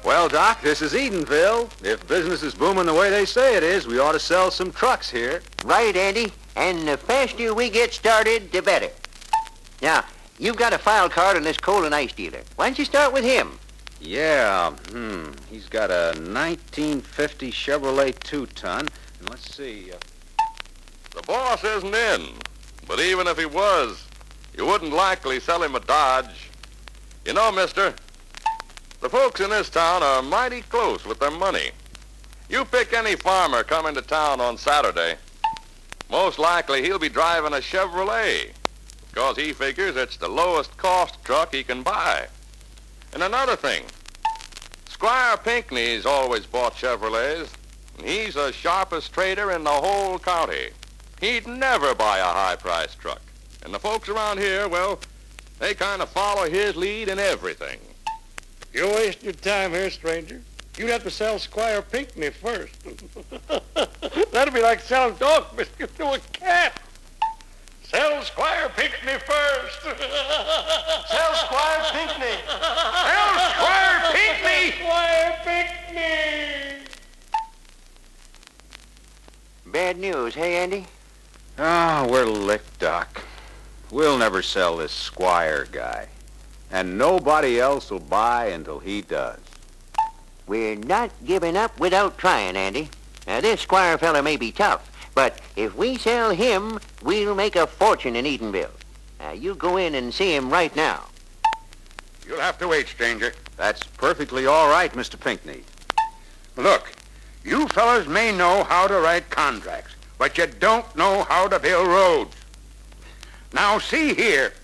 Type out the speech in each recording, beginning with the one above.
Well, Doc, this is Edenville. If business is booming the way they say it is, we ought to sell some trucks here. Right, Andy. And the faster we get started, the better. Now, you've got a file card on this coal and ice dealer. Why don't you start with him? Yeah, he's got a 1950 Chevrolet 2-ton. And let's see. The boss isn't in. But even if he was, you wouldn't likely sell him a Dodge. You know, mister, the folks in this town are mighty close with their money. You pick any farmer coming to town on Saturday, most likely he'll be driving a Chevrolet, because he figures it's the lowest cost truck he can buy. And another thing, Squire Pinckney's always bought Chevrolets, and he's the sharpest trader in the whole county. He'd never buy a high-priced truck. And the folks around here, well, they kind of follow his lead in everything. You're wasting your time here, stranger. You'd have to sell Squire Pinckney first. That'd be like selling dog biscuits to a cat. Sell Squire Pinckney first. Sell Squire Pinckney. Sell Squire Pinckney. Squire Pinckney. Bad news, hey, Andy? Ah, we're licked, Doc. We'll never sell this Squire guy. And nobody else will buy until he does. We're not giving up without trying, Andy. Now, this Squire fella may be tough, but if we sell him, we'll make a fortune in Edenville. Now, you go in and see him right now. You'll have to wait, stranger. That's perfectly all right, Mr. Pinckney. Look, you fellas may know how to write contracts, but you don't know how to build roads. Now, see here.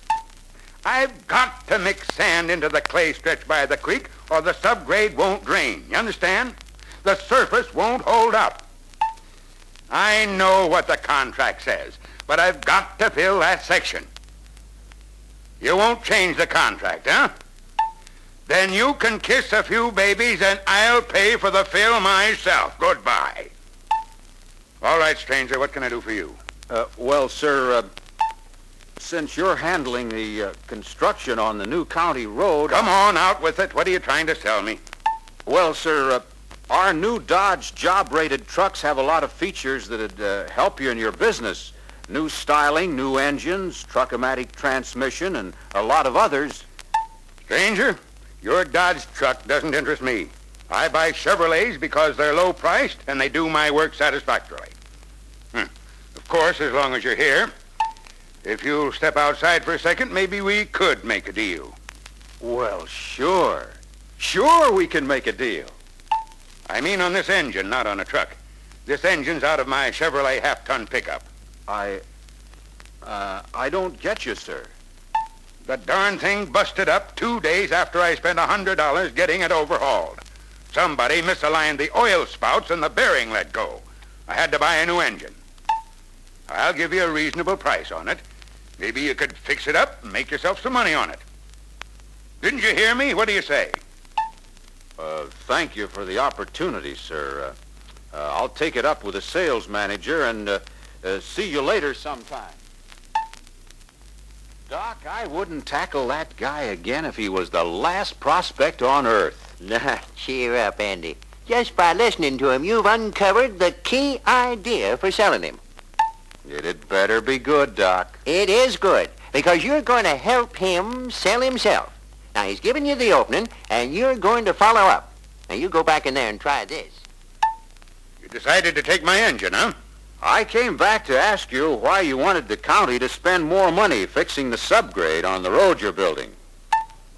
I've got to mix sand into the clay stretch by the creek, or the subgrade won't drain. You understand? The surface won't hold up. I know what the contract says, but I've got to fill that section. You won't change the contract, huh? Then you can kiss a few babies and I'll pay for the fill myself. Goodbye. All right, stranger, what can I do for you? Well, sir, since you're handling the construction on the new county road... Come on, out with it. What are you trying to sell me? Well, sir, our new Dodge job-rated trucks have a lot of features that'd help you in your business. New styling, new engines, truck-o-matic transmission, and a lot of others. Stranger, your Dodge truck doesn't interest me. I buy Chevrolets because they're low-priced and they do my work satisfactorily. Of course, as long as you're here. If you'll step outside for a second, maybe we could make a deal. Well, sure. Sure we can make a deal. I mean on this engine, not on a truck. This engine's out of my Chevrolet half-ton pickup. I don't get you, sir. The darn thing busted up 2 days after I spent $100 getting it overhauled. Somebody misaligned the oil spouts and the bearing let go. I had to buy a new engine. I'll give you a reasonable price on it. Maybe you could fix it up and make yourself some money on it. Didn't you hear me? What do you say? Thank you for the opportunity, sir. I'll take it up with the sales manager and see you later sometime. Doc, I wouldn't tackle that guy again if he was the last prospect on earth. Now, cheer up, Andy. Just by listening to him, you've uncovered the key idea for selling him. It'd better be good, Doc. It is good, because you're going to help him sell himself. Now, he's given you the opening, and you're going to follow up. Now, you go back in there and try this. You decided to take my engine, huh? I came back to ask you why you wanted the county to spend more money fixing the subgrade on the road you're building.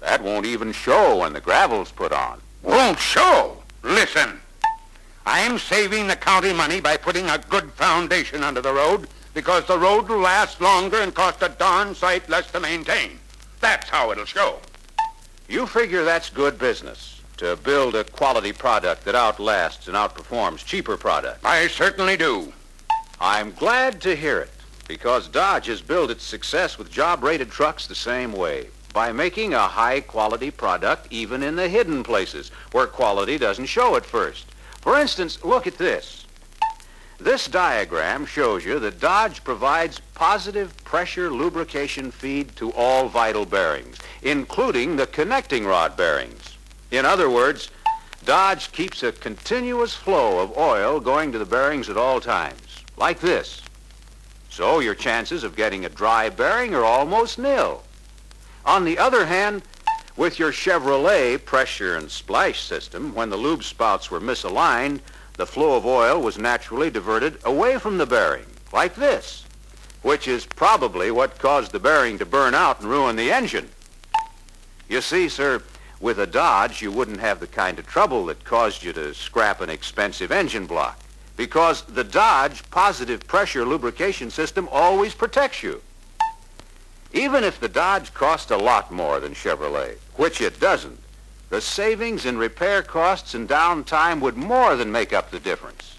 That won't even show when the gravel's put on. Won't show? Listen, I'm saving the county money by putting a good foundation under the road because the road will last longer and cost a darn sight less to maintain. That's how it'll show. You figure that's good business, to build a quality product that outlasts and outperforms cheaper products. I certainly do. I'm glad to hear it, because Dodge has built its success with job-rated trucks the same way, by making a high-quality product even in the hidden places where quality doesn't show at first. For instance, look at this. This diagram shows you that Dodge provides positive pressure lubrication feed to all vital bearings, including the connecting rod bearings. In other words, Dodge keeps a continuous flow of oil going to the bearings at all times, like this. So your chances of getting a dry bearing are almost nil. On the other hand, with your Chevrolet pressure and splash system, when the lube spouts were misaligned, the flow of oil was naturally diverted away from the bearing, like this, which is probably what caused the bearing to burn out and ruin the engine. You see, sir, with a Dodge, you wouldn't have the kind of trouble that caused you to scrap an expensive engine block, because the Dodge positive pressure lubrication system always protects you. Even if the Dodge cost a lot more than Chevrolet, which it doesn't, the savings in repair costs and downtime would more than make up the difference.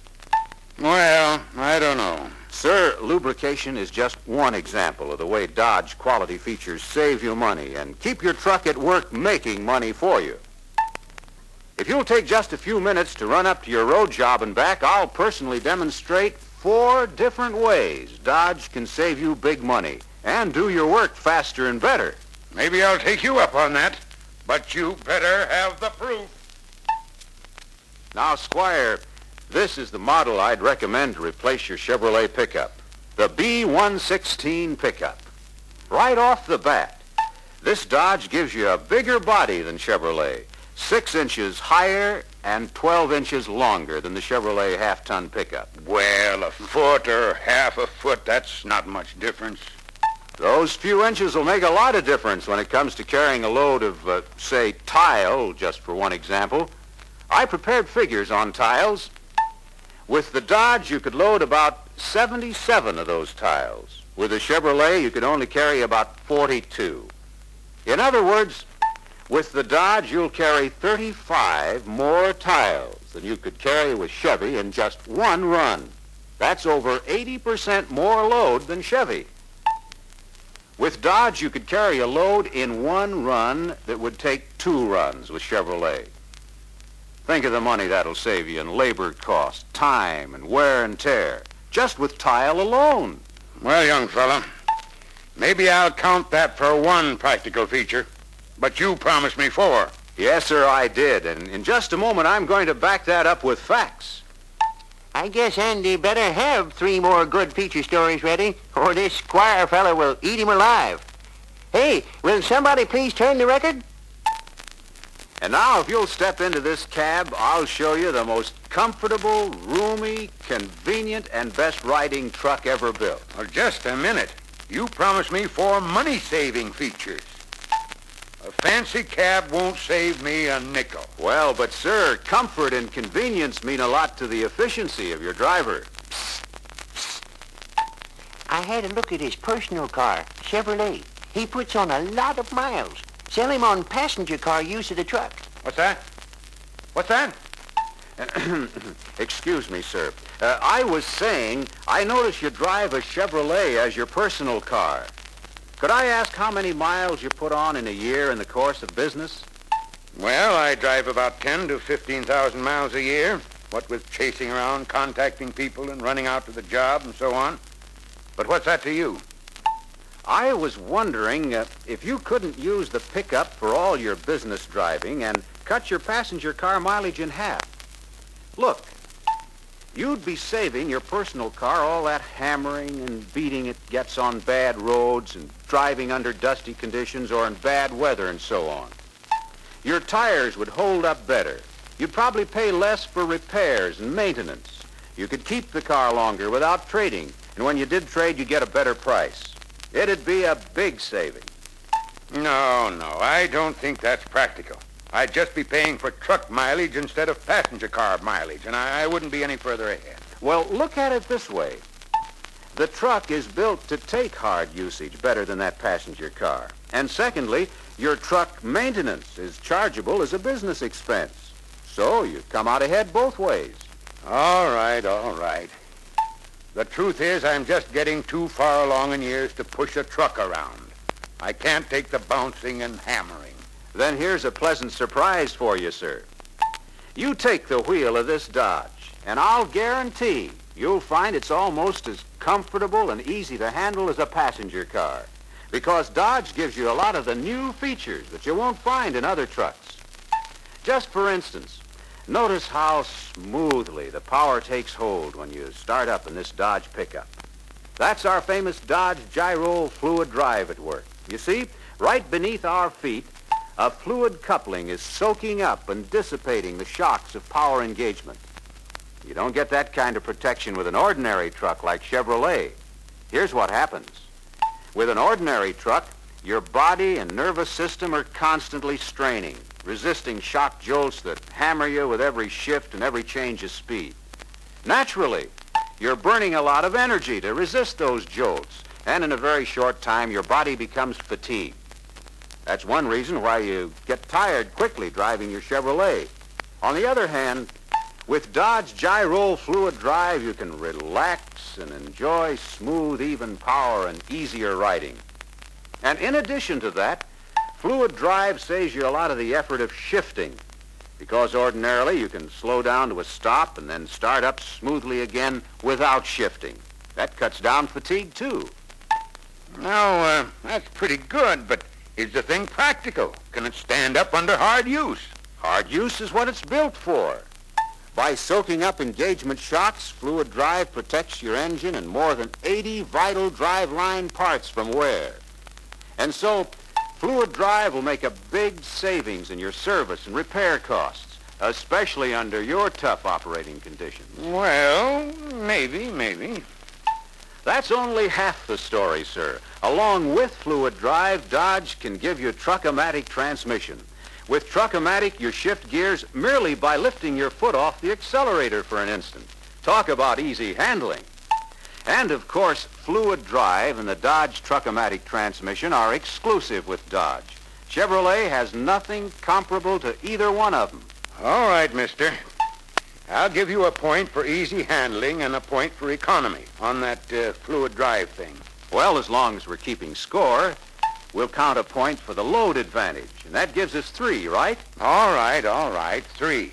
Well, I don't know. Sir, lubrication is just one example of the way Dodge quality features save you money and keep your truck at work making money for you. If you'll take just a few minutes to run up to your road job and back, I'll personally demonstrate 4 different ways Dodge can save you big money and do your work faster and better. Maybe I'll take you up on that, but you better have the proof. Now, Squire, this is the model I'd recommend to replace your Chevrolet pickup, the B116 pickup. Right off the bat, this Dodge gives you a bigger body than Chevrolet, 6 inches higher and 12 inches longer than the Chevrolet half-ton pickup. Well, a foot or half a foot, that's not much difference. Those few inches will make a lot of difference when it comes to carrying a load of, say, tile, just for one example. I prepared figures on tiles. With the Dodge, you could load about 77 of those tiles. With the Chevrolet, you could only carry about 42. In other words, with the Dodge, you'll carry 35 more tiles than you could carry with Chevy in just one run. That's over 80% more load than Chevy. With Dodge, you could carry a load in one run that would take 2 runs with Chevrolet. Think of the money that'll save you in labor costs, time, and wear and tear, just with tile alone. Well, young fella, maybe I'll count that for one practical feature, but you promised me 4. Yes, sir, I did, and in just a moment I'm going to back that up with facts. I guess Andy better have 3 more good feature stories ready, or this Squire fella will eat him alive. Hey, will somebody please turn the record? And now, if you'll step into this cab, I'll show you the most comfortable, roomy, convenient, and best riding truck ever built. Well, just a minute. You promised me 4 money-saving features. A fancy cab won't save me a nickel. Well, but sir, comfort and convenience mean a lot to the efficiency of your driver. I had a look at his personal car, Chevrolet. He puts on a lot of miles. Sell him on passenger car use of the truck. What's that? What's that? Excuse me, sir. I was saying, I notice you drive a Chevrolet as your personal car. Could I ask how many miles you put on in a year in the course of business? Well, I drive about 10 to 15,000 miles a year, what with chasing around, contacting people, and running out to the job and so on. But what's that to you? I was wondering if you couldn't use the pickup for all your business driving and cut your passenger car mileage in half. Look, you'd be saving your personal car all that hammering and beating it gets on bad roads and driving under dusty conditions or in bad weather and so on. Your tires would hold up better. You'd probably pay less for repairs and maintenance. You could keep the car longer without trading, and when you did trade, you'd get a better price. It'd be a big saving. No, I don't think that's practical. I'd just be paying for truck mileage instead of passenger car mileage, and I wouldn't be any further ahead. Well, look at it this way. The truck is built to take hard usage better than that passenger car. And secondly, your truck maintenance is chargeable as a business expense. So you come out ahead both ways. All right. The truth is, I'm just getting too far along in years to push a truck around. I can't take the bouncing and hammering. Then here's a pleasant surprise for you, sir. You take the wheel of this Dodge, and I'll guarantee you'll find it's almost as comfortable and easy to handle as a passenger car, because Dodge gives you a lot of the new features that you won't find in other trucks. Just for instance, Notice how smoothly the power takes hold when you start up in this Dodge pickup. That's our famous Dodge gyro fluid drive at work. You see, right beneath our feet, a fluid coupling is soaking up and dissipating the shocks of power engagement. You don't get that kind of protection with an ordinary truck like Chevrolet. Here's what happens. With an ordinary truck, your body and nervous system are constantly straining, resisting shock jolts that hammer you with every shift and every change of speed. Naturally, you're burning a lot of energy to resist those jolts, and in a very short time, your body becomes fatigued. That's one reason why you get tired quickly driving your Chevrolet. On the other hand, with Dodge Gyro Fluid Drive, you can relax and enjoy smooth, even power and easier riding. And in addition to that, Fluid Drive saves you a lot of the effort of shifting, because ordinarily you can slow down to a stop and then start up smoothly again without shifting. That cuts down fatigue, too. Now, that's pretty good, but is the thing practical? Can it stand up under hard use? Hard use is what it's built for. By soaking up engagement shocks, Fluid Drive protects your engine and more than 80 vital driveline parts from wear. And so, Fluid Drive will make a big savings in your service and repair costs, especially under your tough operating conditions. Well, maybe. That's only half the story, sir. Along with Fluid Drive, Dodge can give you Truck-O-Matic transmission. With Truck-O-Matic, you shift gears merely by lifting your foot off the accelerator for an instant. Talk about easy handling. And, of course, Fluid Drive and the Dodge Truck-O-Matic transmission are exclusive with Dodge. Chevrolet has nothing comparable to either one of them. All right, mister. I'll give you a point for easy handling and a point for economy on that Fluid Drive thing. Well, as long as we're keeping score, we'll count a point for the load advantage, and that gives us 3, right? All right, 3.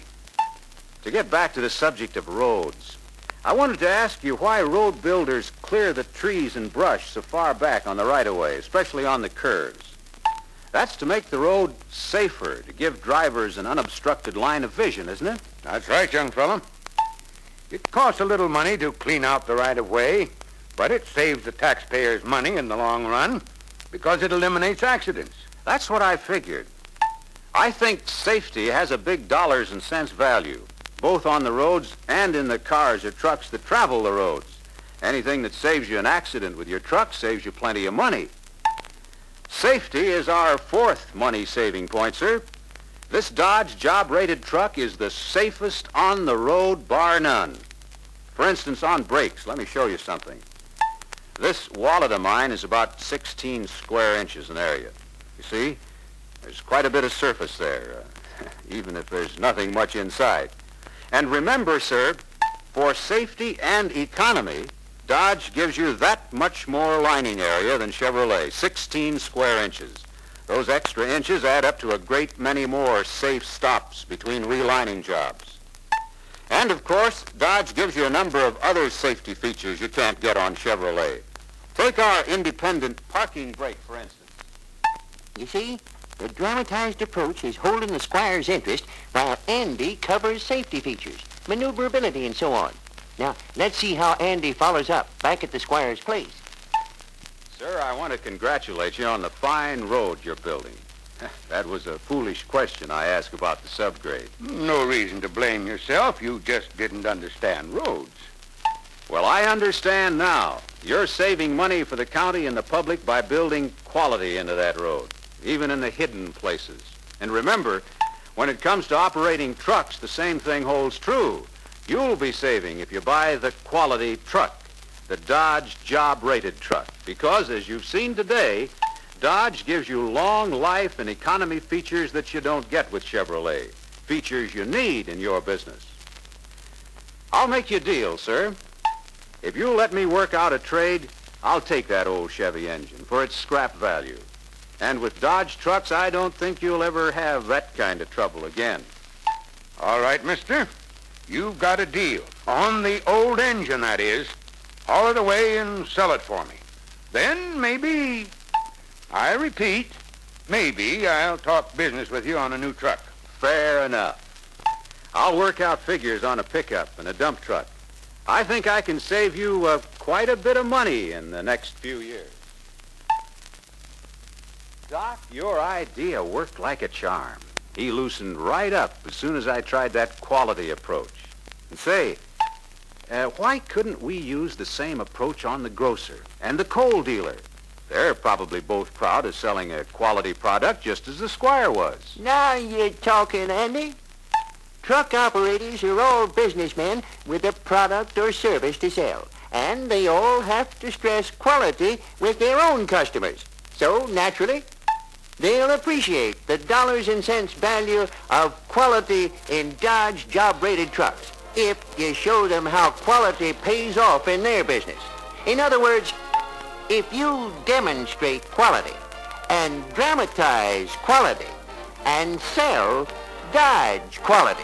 To get back to the subject of roads, I wanted to ask you why road builders clear the trees and brush so far back on the right-of-way, especially on the curves. That's to make the road safer, to give drivers an unobstructed line of vision, isn't it? That's right, young fella. It costs a little money to clean out the right-of-way, but it saves the taxpayers money in the long run because it eliminates accidents. That's what I figured. I think safety has a big dollars and cents value, both on the roads and in the cars or trucks that travel the roads. Anything that saves you an accident with your truck saves you plenty of money. Safety is our 4th money-saving point, sir. This Dodge job-rated truck is the safest on the road, bar none. For instance, on brakes, let me show you something. This wallet of mine is about 16 square inches in area. You see, there's quite a bit of surface there, even if there's nothing much inside. And remember, sir, for safety and economy, Dodge gives you that much more lining area than Chevrolet, 16 square inches. Those extra inches add up to a great many more safe stops between relining jobs. And, of course, Dodge gives you a number of other safety features you can't get on Chevrolet. Take our independent parking brake, for instance. You see, the dramatized approach is holding the squire's interest while Andy covers safety features, maneuverability, and so on. Now, let's see how Andy follows up back at the squire's place. Sir, I want to congratulate you on the fine road you're building. That was a foolish question I asked about the subgrade. No reason to blame yourself. You just didn't understand roads. Well, I understand now. You're saving money for the county and the public by building quality into that road, even in the hidden places. And remember, when it comes to operating trucks, the same thing holds true. You'll be saving if you buy the quality truck, the Dodge job-rated truck, because, as you've seen today, Dodge gives you long life and economy features that you don't get with Chevrolet, features you need in your business. I'll make you a deal, sir. If you'll let me work out a trade, I'll take that old Chevy engine for its scrap value. And with Dodge trucks, I don't think you'll ever have that kind of trouble again. All right, mister. You've got a deal. On the old engine, that is. Haul it away and sell it for me. Then maybe, I repeat, maybe I'll talk business with you on a new truck. Fair enough. I'll work out figures on a pickup and a dump truck. I think I can save you quite a bit of money in the next few years. Doc, your idea worked like a charm. He loosened right up as soon as I tried that quality approach. And say, why couldn't we use the same approach on the grocer and the coal dealer? They're probably both proud of selling a quality product just as the Squire was. Now you're talking, Andy. Truck operators are all businessmen with a product or service to sell, and they all have to stress quality with their own customers. So, naturally, they'll appreciate the dollars and cents value of quality in Dodge job-rated trucks if you show them how quality pays off in their business. In other words, if you demonstrate quality and dramatize quality and sell Dodge quality.